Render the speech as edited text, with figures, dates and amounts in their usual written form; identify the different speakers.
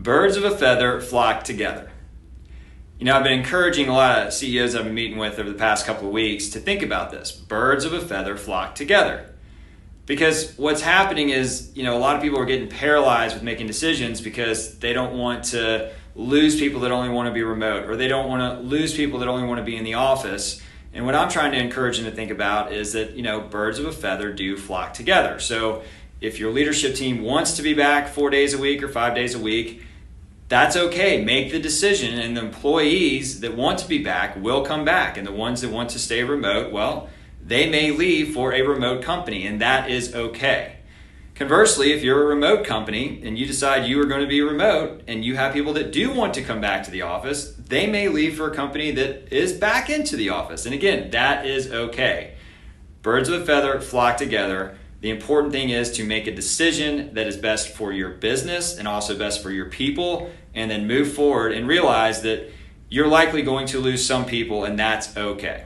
Speaker 1: Birds of a feather flock together. I've been encouraging a lot of CEOs I've been meeting with over the past couple of weeks to think about this. Birds of a feather flock together. Because what's happening is, a lot of people are getting paralyzed with making decisions because they don't want to lose people that only want to be remote, or they don't want to lose people that only want to be in the office. And what I'm trying to encourage them to think about is that, birds of a feather do flock together. So if your leadership team wants to be back 4 days a week or 5 days a week, that's okay. Make the decision, and the employees that want to be back will come back. And the ones that want to stay remote, well, they may leave for a remote company, and that is okay. Conversely, if you're a remote company and you decide you are going to be remote and you have people that do want to come back to the office, they may leave for a company that is back into the office. And again, that is okay. Birds of a feather flock together. The important thing is to make a decision that is best for your business and also best for your people, and then move forward and realize that you're likely going to lose some people, and that's okay.